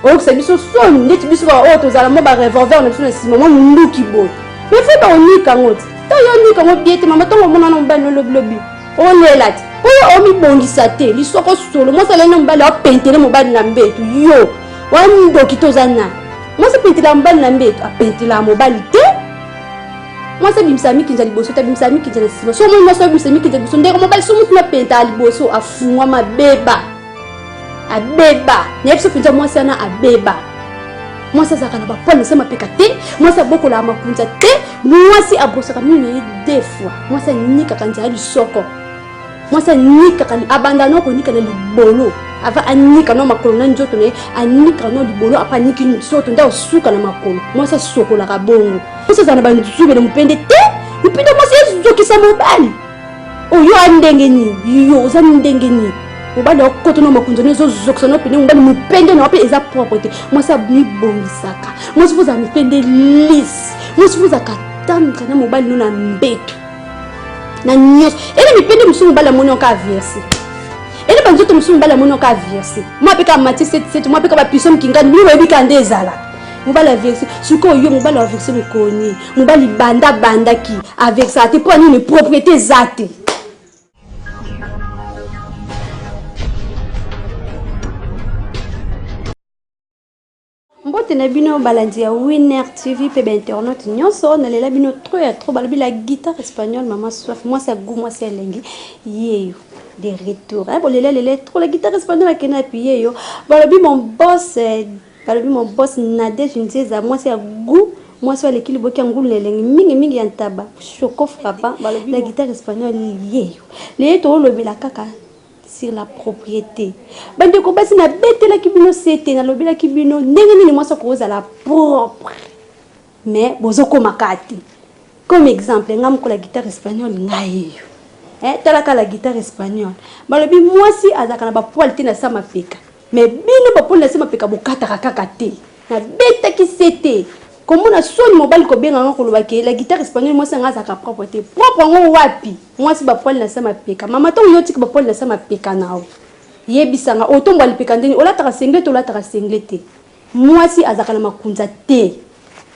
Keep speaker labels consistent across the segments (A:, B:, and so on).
A: Oh, c'est biso son, net biso ba auto za la mo ba revolver na biso na sima mo nduki boy. Mais faut ba onika ngoti. Ta yo nika ngo biete mama to mona no mbalo lobi. On est là. Oyo omi bongisa te, li soko solo. Moi ça lena mbalo apentele mo ba na mbetu. Yo, wa ndoki to zana. Moi ça pentela mbalo na mbetu, apentela mo ba te. Moi ça bimsa mi kinza liboso, ta bimsa mi kinza na sima. So moi ça bimsa mi kinza liboso. Ndeko mo ba so mutu na penta liboso afungwa mabeba. Abeba, nyepso pinja moi ça na abeba. Moi ça zakana ba pona sama pekate, moi ça boko la makunza te, moi si abosaka mine deux fois. Moi ça nika kanja li soko. Moi ça nika kan abandano ko nika na libolo. Ava anika no makolo na njoto ne, anika no libolo apa niki nsoto nda osuka na makolo. Moi ça soko la kabongo. Moi ça zana ba nzube na mpende te, mpende moi ça zoki sa mobali. Oh yo andenge ni, yo za ndenge ni. Mobali okoto no makunzo nezo zoksono pene mobali mupende na wape eza propreté. Moi ça ni bongisaka. Moi vous a mupende lisse. Moi vous a katam kana mobali no na mbeto. Na nyos. Ele mupende musu mobali amoni ka verser. Ele banzoto musu mobali amoni ka verser. Moi peka mati 77, moi peka ba piso mkingani ni webi kande ezala. Mobali verser. Suko yo mobali a verser mekoni. Mobali banda ki avec ça te pour ni propriété zate. Mbote na bino balandi ya Winner TV pe internet nyonso na lela bino trop balobi la guitare espagnole maman soif moi ça goût moi c'est lengi yeyo de retour bon lela trop la guitare espagnole a kena puis yo balobi mon boss Nadège Nzeza moi c'est goût moi c'est l'équilibre qui ngulu lengi mingi yantaba choco frappa balobi la guitare espagnole yeyo le to lobi la kaka sur la propriété. Bande ko basi na bete la kibino sete na lobi la kibino ndenge nini moi ça cause la propre. Mais bozoko makati. Comme exemple, ngam ko la guitare espagnole ngai. Talaka la guitare espagnole. Balobi moi si azaka na ba poil te na sama peka. Mais bino ba poil na sama peka bokata kaka te. Na bete ki sete. Comme on a sonné mobile ko benga ngako lobaki la guitare espagnole moi ça ngazaka propreté. Propre ngo wapi. Moi si ba poil na sama peka. Mama to yo tik ba poil na sama peka nao. Yebisanga otomba lipeka ndeni ola taka senglete. Moi si azaka na makunza te.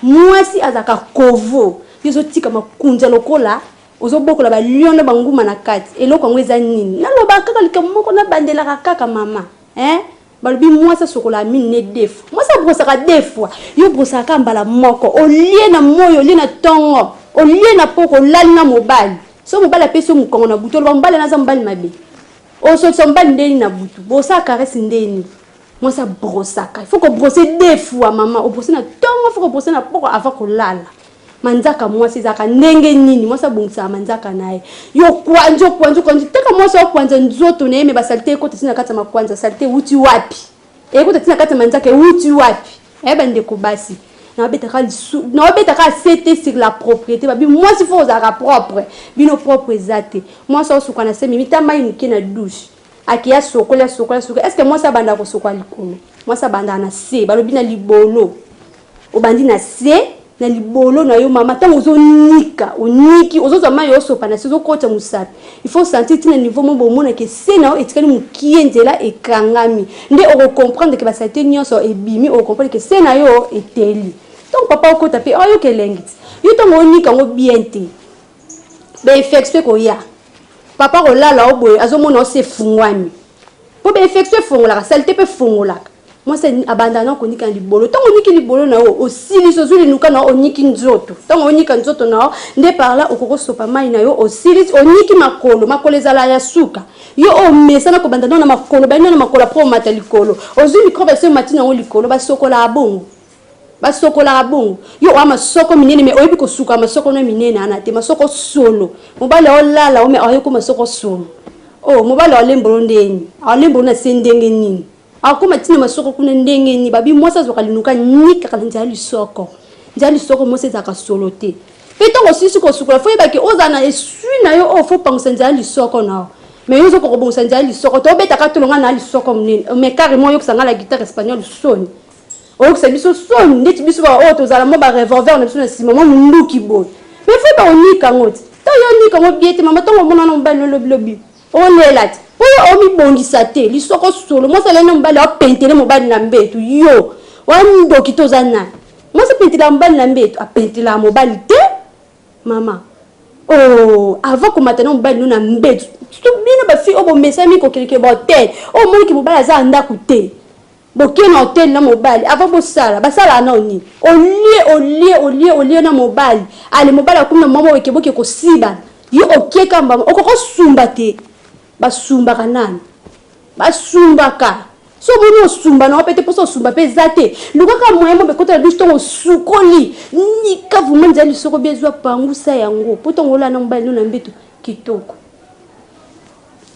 A: Moi si azaka kovo. Yezo tika makunza lokola ozo boko la ba lion na banguma na kati. Eloko ngo eza nini. Na loba kaka likamoko na bandela kaka mama. Balobi moi ça sokola mine def. Moi ça brosaka deux fois. Yo brosaka mbala moko. Olie na moyo, olie na tongo. Olie na poko lali na mobali. So mobali apeso mukongo na buto lo mbala na za mbali mabe. O so mbali ndeni na butu. Bosa caresse ndeni. Moi ça brosaka. Il faut que brosser deux fois maman. O brosser na tongo, faut que brosser na poko avant ko lala. Manzaka moi c'est zaka ndenge nini. Moi ça bongisa manzaka nae. Yo kwanjo taka moi ça kwanza nzoto na me ba salté ko tsina kata makwanza salté uti wapi. Ko tsina kata manzaka uti wapi. Bande ko basi. Na beta ka c'était sur la propriété. Babi moi si faut zaka propre. Bino propre zate. Moi ça su kana semi mitama inuki na douche. Akia sokola. Est-ce que moi ça banda ko sokola likolo? Moi ça banda na se balobi na libolo. Obandi na se na libolo na yo mama tant ozonika oniki ozozama yo sopa na sezo kota musapi il faut sentir tina niveau mo bomona ke sena etikali mukienzela ekangami nde o comprendre que ba sate nyonso ebimi o comprendre que sena yo eteli donc papa okota pe ayo kelengiti yo to onika ngo bien te be effectuer ko ya papa ko lala oboye azomona o se fungwami po be effectuer fungola saleté pe fungola. Moi c'est abandonnant qu'on dit quand libolo tant on dit que libolo na aussi les sozuli nuka na oniki nzoto tant on dit que nzoto na nde par là okoko sopa mai na yo aussi oniki makolo ezala ya suka yo o mesa na ko bandana na makolo ba na makolo pro mata likolo ozuli converser matina o likolo ba sokola abongo yo ama soko minene me oyebi ko suka masoko na minene anate masoko solo mobale o lala o me ayo ko masoko solo oh mobale o lembolo ndeni o lembolo na sendenge nini. Akoma tina masoko kuna ndenge ni babi moi ça zoka linuka nika kala njali soko moi c'est zaka solote peto ko sisi ko sukula fo yebaki ozana esui na yo o fo pangusa njali soko na mais yo zo ko bonsa njali soko to beta ka tolonga na li soko mnene mais carrément yo kusanga la guitare espagnole son o kusanga biso son ndeti biso ba o to zala mo ba revolver na biso na sima mo nduki boy mais fo ba onika ngoti to yo nika ngo biete mama to mona no mbalo lobi on est là. Oyo omi bongisa te, li soko solo. Moi ça lena mbali apentele mobali na mbetu. Yo, Wando kitozana. Moi c'est pentila mobali na mbeto, a pentila mobali te. Maman. Oh, avant que maintenant mobali nous na mbeto. Tu bien ba fi obo mesami ko quelque botel. Oh mon ki mobali za anda kuté. Boké na hotel na mobali avant bo sala, ba sala na oni. Olie na mobali. Ale mobali akumna mama weke boke ko siba. Yo oké kamba okoko sumba te. Ba sumba kanani. Ba sumba ka. So bono sumba na opete poso sumba pe zate. Lukaka moyemo be kota bisto ngo sukoli. Ni ka vumanza li soko bezwa pangusa yango. Poto ngola na mobali na mbeto kitoko.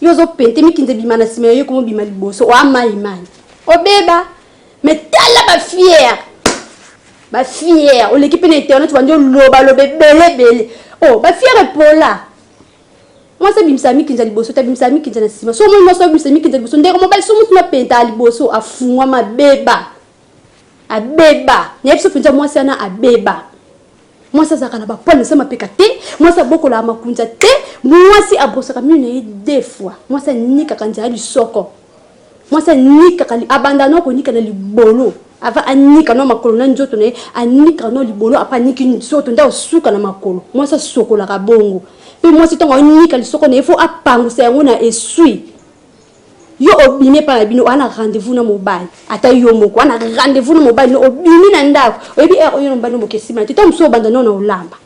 A: Yozo pente mikinze bimana sima yo komo bimali boso wa maimani. Obeba metala ba fière. Ba fière, o l'équipe na internet tu vandio loba bele. Oh, ba fière pola. Moi c'est bimsami kinza liboso, ta bimsami kinza na sima. So moi so bimsami kinza liboso, ndeko mobile so mutu na penta liboso afungwa mabeba. Abeba. Nyepso penza moi sana abeba. Moi ça zakana ba pole sama pekate, moi ça boko la makunza te, moi si abosaka mine deux fois. Moi ça nika kanja li soko. Moi ça nika kali abandano ko nika na libolo. Ava anika no makolo na njoto ne anika no libolo apa niki nzoto nda osuka na makolo. Moi ça sokola ka bongo. Pe moi si tongo nika li soko ne faut apangusa yango na esui. Yo obine pa bino ana rendez-vous na mobile. Ata yo moko ana rendez-vous na mobile no obine na ndako. Oyebi oyo mbano mokesima. Tom so bandano na olamba.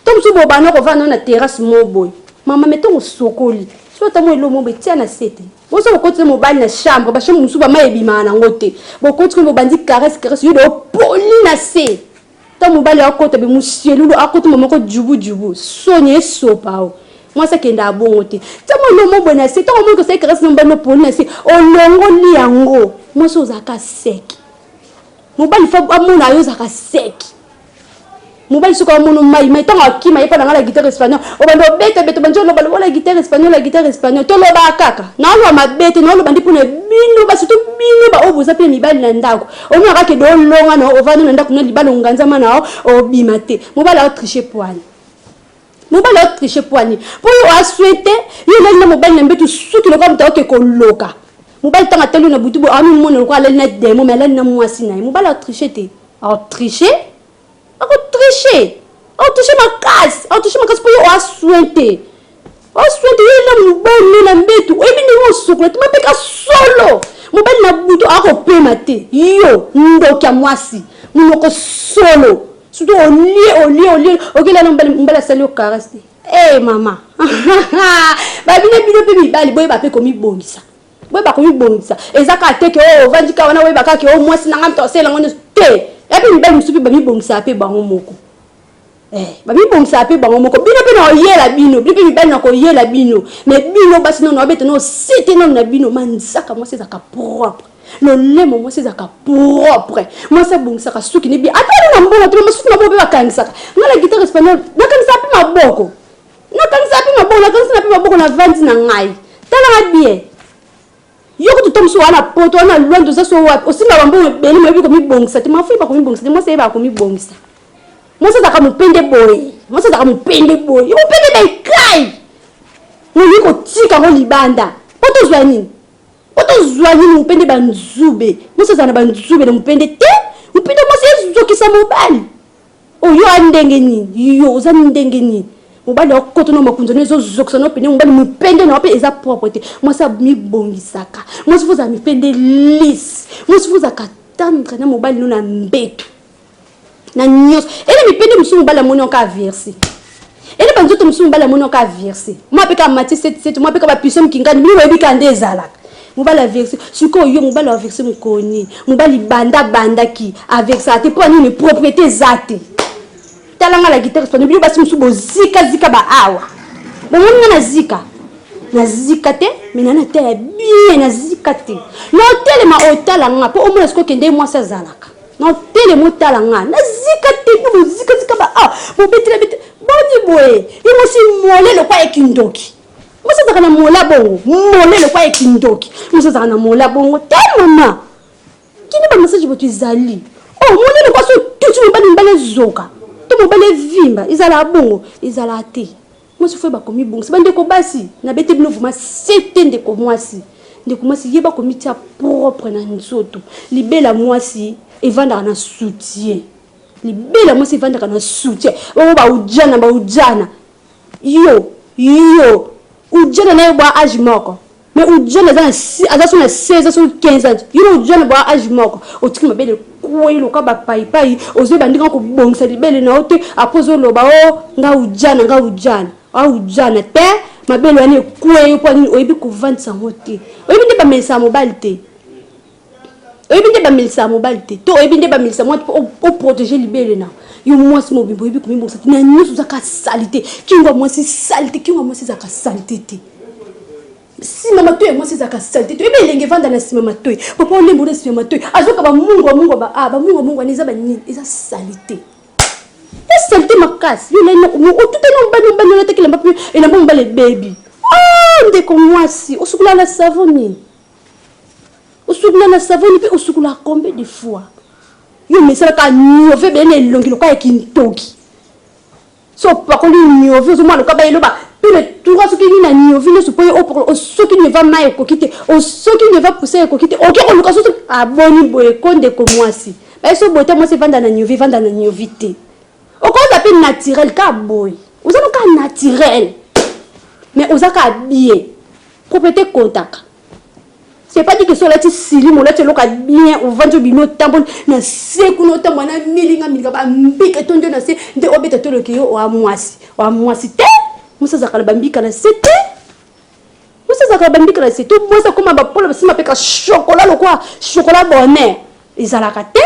A: Tom so bobano ko vana na terrasse moboy. Mama metongo sokoli. So tamo elo mombe tia na sete. Boso ko mobile na chambre ba chambre musuba mayebi mana ngote. Boko tko mo bandi caresse yo do poli na se. Tom mobile akota be musielu akota momoko jubu. Sonye sopao. Moi c'est kenda bongo te. Tamo lo mo bona se to mo ko se caresse no bano poli na se. Olongo li yango. Moi so zaka sek. Mobile fa amuna yo zaka sek. Mobile suka mono mai tanga kima yepa na la guitare espagnole o bando bete banjo lo balo la guitare espagnole to lo ba kaka na lo mabete na lo bandi pona bino ba sutu bino ba obuza pe mibali na ndako o mo ka ke do longa na o vana na ndako na libalo nganza mana o bimate mobile a tricher poani pour yo souhaiter yo na mobile na mbetu suki lo comme ta ke ko loka mobile tanga telu na butu bo ami mono ko ala na demo mais ala na mwasi na mobile a tricher te a tricher. On touche ma casse pour y souhaiter. On souhaite y la bonne la mbetu. Et bien nous souhaitons tu m'appelles solo. Mon bel na buto a repé maté. Yo ndoka mwasi. Munoko solo. Surtout au lit. OK là on va la saluer au caresse. Eh maman. Ba bino pe bali boy ba pe komi bongisa. Boy ba komi bongisa. Ezaka te ke o vandika wana we ba ka ke o mwasi na ngam tosela ngone te. Et puis mbele musupi ba mi bongisa pe bango moko. Ba mi bongisa pe bango moko. Bino pe na oyela bino, bino pe na ko yela bino. Mais bino basi non obete no sete non na bino manzaka moi c'est zaka propre. Le lemo moi c'est zaka propre. Moi c'est bongisa ka suki ne bi. Atali na mbona to masuki na bobe ba kanisaka. Ngala guitare espagnole, na kanisa pe maboko. Na kanisa pe maboko na vandi na ngai. Tala bien. Yoko tutomso wana poto wana londo za so wapi osinga bambo beli mebi ko mi bongisa te mafu ba ko mi bongisa moi c'est ba ko mi bongisa moi c'est ka mupende boy yo pende be kai no yiko tika ko libanda poto zwani mupende banzube moi c'est na banzube na mupende te mupende moi c'est zokisa mobali o yo andenge ni yo za ndenge ni mobali okoto no makunzo nezo zokisa no pende mobali mupende na ope eza propreté moi ça mi bongisaka moi si vous a mi pende lisse moi si vous a katandre na mobali no na mbeto na nyos ele mi pende musu mobali moni onka verser ele banzoto musu mobali moni onka verser moi pe ka mati 77 moi pe ka ba puissance kingani mi webi ka ndezalaka mobali a verser siko yo mobali a verser mukoni mobali banda ki a verser te pour ni propriété zate talanga la guitare espagnole bio basi musubo zika ba awa bongo na zika te mais na te bien na zika te no tele ma otalanga po omona siko kende moi sa zalaka no tele mo talanga na zika te bo zika ba ah bo betela boni boye yo si mole le kwa ekindoki mo sa kana mola bongo mole le kwa ekindoki mo sa kana mola bongo te mama kini ba message botu zali oh mole le kwa so tutu mbale zoka mobile vimba izala bongo izala te moi se fait ba komi bongo bande ko basi na bete bino vuma sete ndeko mwasi de commencer yeba komiti ya propre na nzoto libela mwasi evanda na soutien libela mwasi evanda na soutien ba ujana yo ujana na ba âge moko mais ujana za aza na 16 ans 15 ans yo ujana ba âge moko otiki mabele koyilo ka ba pai ozo bandika ko bongisa libele na ote apozo loba nga ujana te mabele ane koyo kwa ni oyebi ko vantsa mote oyebi nde ba melisa mobile te to oyebi nde ba melisa mote pour protéger libele na yo mwasi mobimbo oyebi komimbosa na nyusu za ka salite kingo mwasi za ka salite te si mama toi moi c'est salté tu ebe lenge vanda na si mama toi papa on lembo na si mama toi azoka ba mungu neza ba nini eza salité es salité makasi yo na mo tout est non na tekela mbapi et na bomba le baby ndeko mwasi osukula na savoni pe osukula combien de fois yo mesala ka nyove bene longi loka kintoki so pa ko ni nyove zo mwana ka ba yeloba tout ce qui est na nyovine suppoye au ce qui ne va mal kokite au ce qui ne va pousser kokite OK on le casse aboni boye konde ko mwasi ba so bote mwasi vanda na nyovite au quoi d'appel naturel ka boy vous avez ka naturel mais vous avez habillé propriété contact c'est pas dit que sur la sili mo la te loka bien au vendre bino tambon na seku no tambo na milinga ba mbike tonde na se nde obeta to le kiyo wa mwasi te musa zakala bambika na sete tout moi ça comme ba polo sima peka chocolat lo quoi chocolat bonheur ezalaka te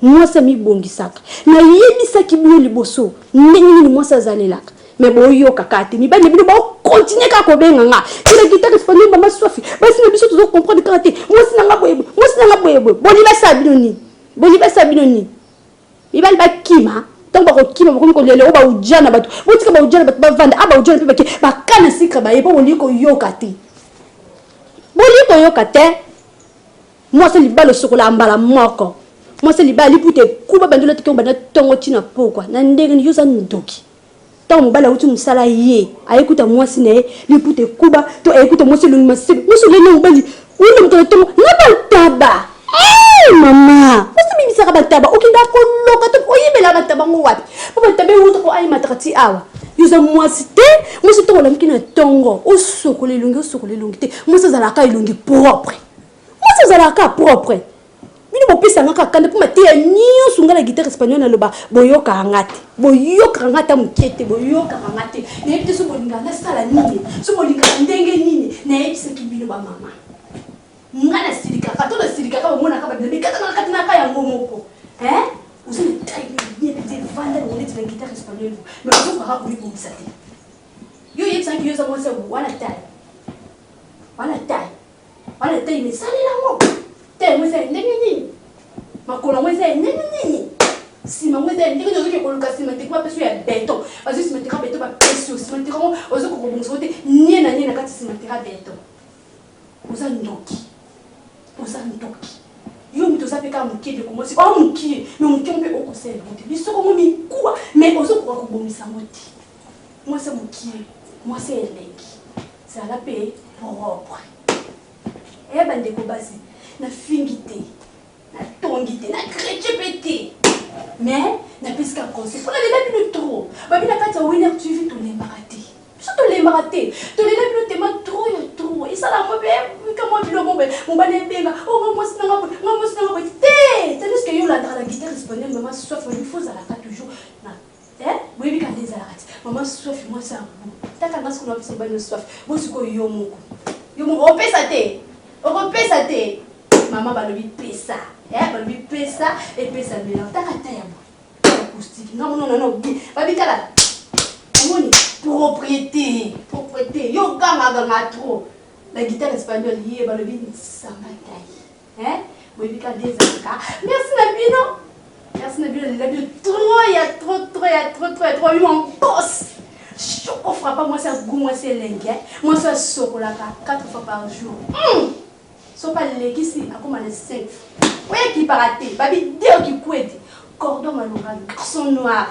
A: moi ça mi bongisaka na yebisa ki bino liboso ndenge ni moi ça zalelaka mais boyo kakate mi ba ne bino ba continuer ka ko benga nga kila guitare espagnol mama sofi basi na biso to comprendre kate moi sinanga boyebo boli ba sabinoni ibali ba kima tant ba kokima ko lele o ba ujana batu botika ba ujana batu ba vanda aba ujana pe baki ba kana sikra ba yebo boliko yokate moi c'est libalo sokola mbala moko moi c'est libali pute kuba bandola tike mbana tongo tina pokwa na ndenge ni yosa ndoki tant mbala uti musala ye ayekuta moi sine lipute kuba to ayekuta moi selungi masibi moi selungi mbali wino mtoto na ba taba mama wasi mimi saka bataba okinda ko loka to oyibela bataba ngwapi papa tabe wuto ko ay matrati awa yuza mwasi to la mkina tongo osokole lungi te mwasi za la ka ilungi propre mini mo pesa ngaka kande pour matia nyo sunga la guitare espagnole na loba boyoka ngata mukete na yebite so bolinga na sala nini so bolinga ndenge nini na yebise kibino ba mama ngana silika katola silika ka mona ka ba bebe katina ka ya ngomoko usini taille bien de vendre on est la guitare espagnole mais on va pas pour ça yo yebisa ki yo za mwasa wala taille mais sali la mo te mwasa ndenge nini makolo mwasa ndenge nini sima mwasa ndenge nini ko luka sima te kwa peso ya beton parce sima te ka beton ba peso sima te ko ozo ko bonso te niena kati sima te ka beton uza ndoki yo mito zapeka mukide ko mosi mukide mais mukide mpe okosela moti biso ko momi kuwa mais ozo ko bomisa moti moi c'est mukide moi c'est elengi ça la paix propre bande ko basi na fingite na tongite na crechepete mais na pesca conseil pour la bino trop babina kata winner tu vis to l'embarate surtout l'embarate to les bino tema trop et ça la mo be comment bilo mo bane benga moi sinanga te c'est que yo la guitare espagnole maman sauf il faut ça la toujours na oui quand les arrêtes maman sauf moi ça taka ngas ko na biso bane sauf moi siko yo moko opesa te maman balobi pesa et pesa bela taka taya mo acoustique non babikala amoni propriété yo ganga trop la guitare espagnole hier balobi sambatai bobika des aka merci na bino la bio trop ya trop mon boss choco frappe moi ça goût moi c'est lengue moi ça chocolat 4 fois par jour so pas les ici à comme les 5 ouais qui paraté babi dire qui couette cordon malonga garçon noir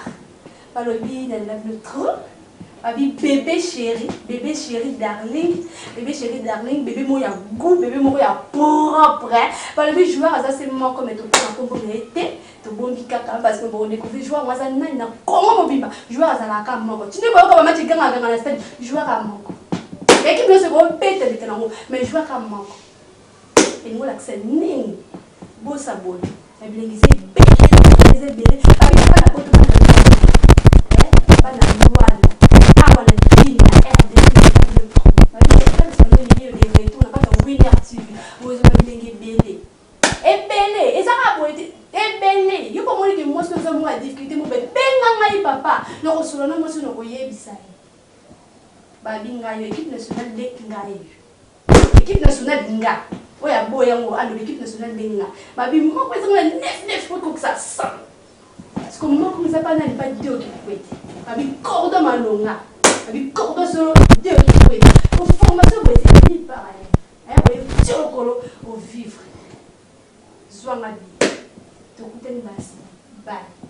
A: balobi na la bio trop Babi bébé chéri darling, bébé moi ya goût, bébé moi ya propre. Babi joueur ça c'est moi comme tout pour comme été, to bon kaka parce que bon découvrir joueur moi ça na comment mobimba. Joueur ça la kama moko. Tu ne vois pas match ganga na stade, joueur à moko. L'équipe ne se gros pète avec un mais joueur à moko. Et moi l'accès ning. Beau sabon. Et bien les belé, babi pas la côte pas na voile. Papa, nous recevons l'équipe nationale de l'équipe nationale d'Inga. Oui, à Boyango, à l'équipe nationale d'Inga. Babi, moi, je suis neuf pour que ça sent. Parce que moi, je ne sais pas dire qu'il faut. Babi, cordon malonga. Babi, cordon solo, deux qu'il faut. Pour formation, c'est une pareil. Oui, tu au vivre. Sois ma vie. Tu écoutes une base. Bye.